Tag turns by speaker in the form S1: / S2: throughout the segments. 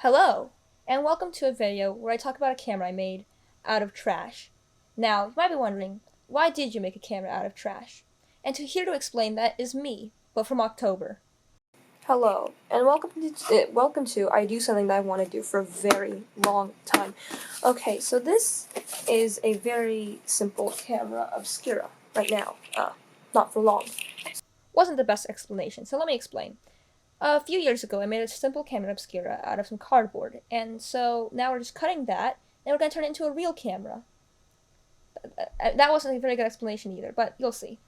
S1: Hello, and welcome to a video where I talk about a camera I made out of trash. Now, you might be wondering, why did you make a camera out of trash? And here to explain that is me, but from October. Hello, and welcome to I do something that I want to do for a very long time. Okay, so this is a very simple camera obscura right now. Not for long. Wasn't the best explanation, so let me explain. A few years ago, I made a simple camera obscura out of some cardboard, and so now we're just cutting that, and we're going to turn it into a real camera. That wasn't a very good explanation either, but you'll see.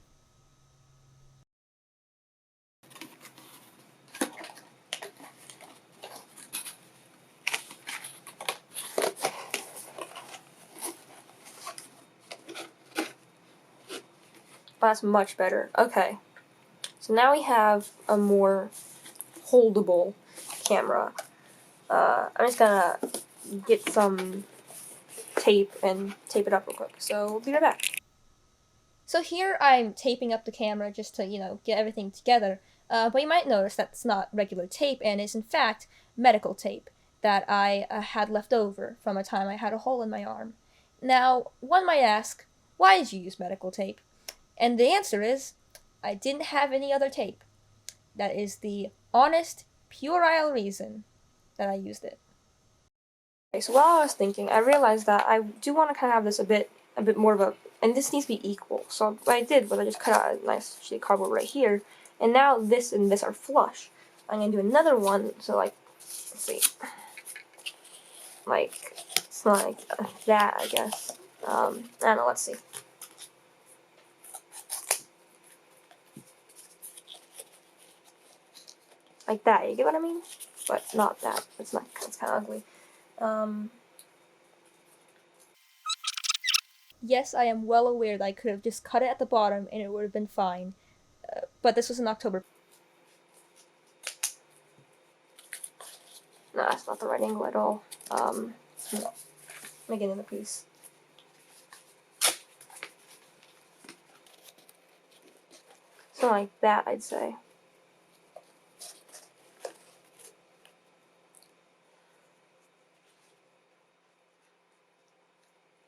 S1: That's much better. Okay. So now we have a more holdable camera. I'm just gonna get some tape and tape it up real quick. So we'll be right back. So here I'm taping up the camera just to, get everything together. But you might notice that's not regular tape and is in fact medical tape that I had left over from a time I had a hole in my arm. Now, one might ask, why did you use medical tape? And the answer is, I didn't have any other tape. That is the honest, puerile reason that I used it. Okay, so while I was thinking, I realized that I do want to kind of have this a bit more of a, and this needs to be equal. So what I did was I just cut out a nice sheet of cardboard right here, and now this and this are flush. I'm gonna do another one, so like, let's see, like, it's not like that, I guess. I don't know, let's see. Like that, you get what I mean? But not that, it's kind of ugly. Yes, I am well aware that I could have just cut it at the bottom and it would have been fine. But this was in October. No, that's not the right angle at all. No. Let me get in the piece. Something like that, I'd say.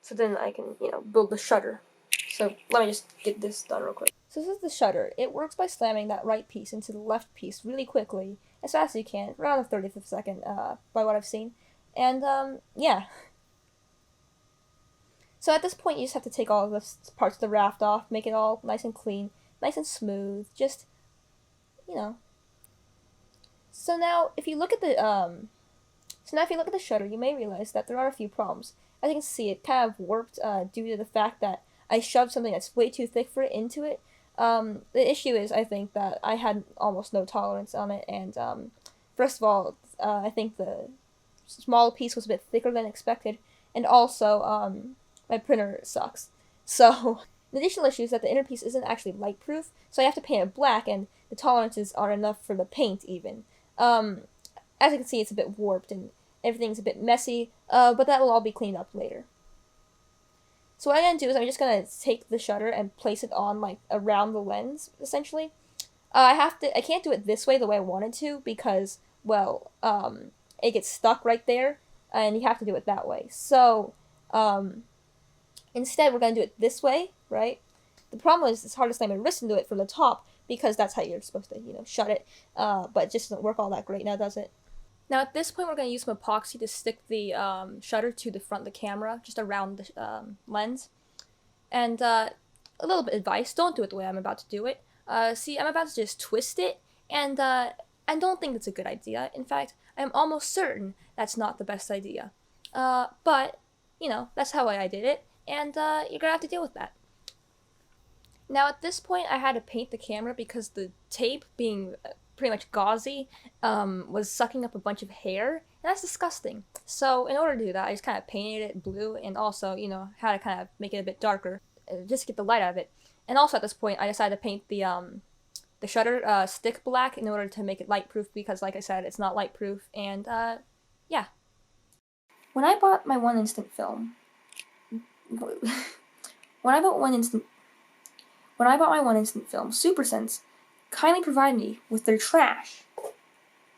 S1: So then I can, build the shutter. So let me just get this done real quick. So this is the shutter. It works by slamming that right piece into the left piece really quickly, as fast as you can, around the 30th of a second, by what I've seen. And, yeah. So at this point, you just have to take all of the parts of the raft off, make it all nice and clean, nice and smooth, just, So now, if you look at the shutter, you may realize that there are a few problems. As you can see, it kind of warped due to the fact that I shoved something that's way too thick for it into it. The issue is, I think, that I had almost no tolerance on it, and first of all, I think the small piece was a bit thicker than expected, and also, my printer sucks. So, the additional issue is that the inner piece isn't actually light-proof, so I have to paint it black, and the tolerances aren't enough for the paint, even. As you can see, it's a bit warped, and everything's a bit messy, but that will all be cleaned up later. So what I'm going to do is I'm just going to take the shutter and place it on, like, around the lens, essentially. I can't do it this way, the way I wanted to, because, well, it gets stuck right there, and you have to do it that way. So, instead we're going to do it this way, right? The problem is it's hard to slam my wrist into it from the top, because that's how you're supposed to, shut it, but it just doesn't work all that great now, does it? Now at this point, we're going to use some epoxy to stick the shutter to the front of the camera, just around the lens. And a little bit of advice, don't do it the way I'm about to do it. See, I'm about to just twist it, and I don't think that's a good idea. In fact, I'm almost certain that's not the best idea. But, that's how I did it, and you're going to have to deal with that. Now at this point, I had to paint the camera because the tape, being pretty much gauzy, was sucking up a bunch of hair, and that's disgusting. So in order to do that, I just kind of painted it blue, and also, had to kind of make it a bit darker, just to get the light out of it. And also at this point, I decided to paint the shutter stick black in order to make it light-proof, because like I said, it's not light-proof, and yeah. When I bought my 1-instant film, when I bought my 1-instant film, SuperSense kindly provided me with their TrASh.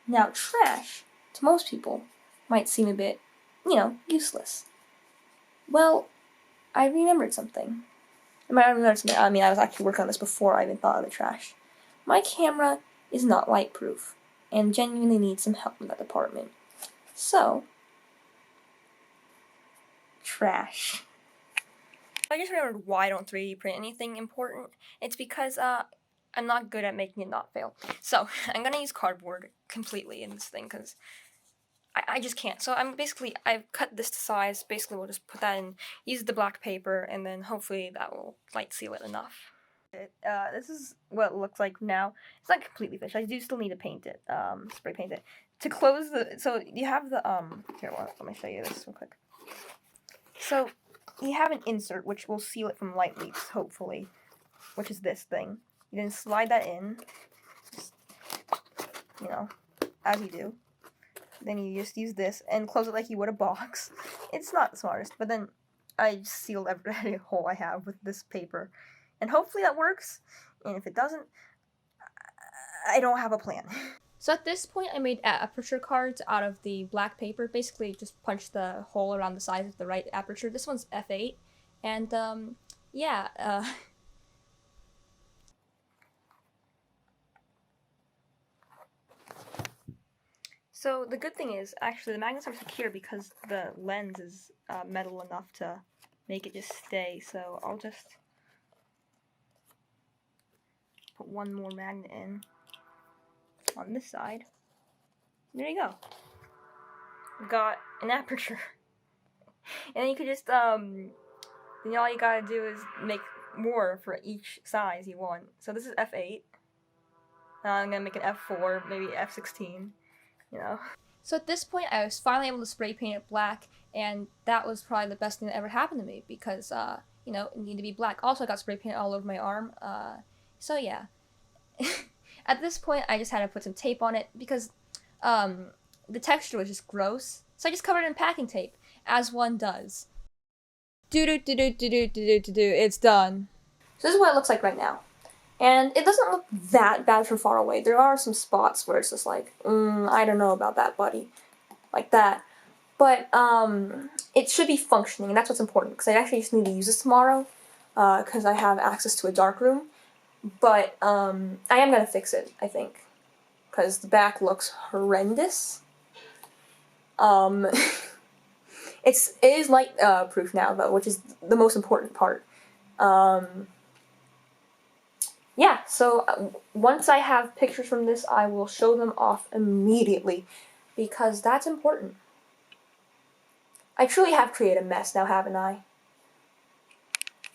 S1: Now, TrASh, to most people, might seem a bit, you know, useless. Well, I remembered something. I mean, I was actually working on this before I even thought of the trash. My camera is not lightproof, and genuinely needs some help in that department. So, TrASh. I just remembered why I don't 3D print anything important. It's because I'm not good at making it not fail. So I'm gonna use cardboard completely in this thing because I just can't. So I've cut this to size. Basically, we'll just put that in, use the black paper, and then hopefully that will light seal it enough. This is what it looks like now. It's not completely finished. I do still need to paint it, spray paint it. To close the, so you have the, here, let me show you this real quick. So, you have an insert, which will seal it from light leaks, hopefully, which is this thing. You then slide that in, just, you know, as you do. Then you just use this and close it like you would a box. It's not the smartest, but then I just sealed every hole I have with this paper. And hopefully that works, and if it doesn't, I don't have a plan. So at this point, I made aperture cards out of the black paper. Basically, just punch the hole around the size of the right aperture. This one's f8, and yeah. So the good thing is, actually, the magnets are secure because the lens is metal enough to make it just stay. So I'll just put one more magnet in on this side. There you go. We've got an aperture. And then you could just, then all you gotta do is make more for each size you want. So this is f8. Now I'm gonna make an f4, maybe f16, you know. So at this point, I was finally able to spray paint it black, and that was probably the best thing that ever happened to me because, you know, it needed to be black. Also, I got spray paint all over my arm, so yeah. At this point, I just had to put some tape on it because the texture was just gross. So I just covered it in packing tape, as one does. It's done. So this is what it looks like right now. And it doesn't look that bad from far away. There are some spots where it's just like, I don't know about that, buddy. Like that. But it should be functioning, and that's what's important, because I actually just need to use this tomorrow, because I have access to a darkroom. But I am going to fix it, I think, because the back looks horrendous. It is light proof now, though, which is the most important part. Yeah, so once I have pictures from this, I will show them off immediately, because that's important. I truly have created a mess now, haven't I?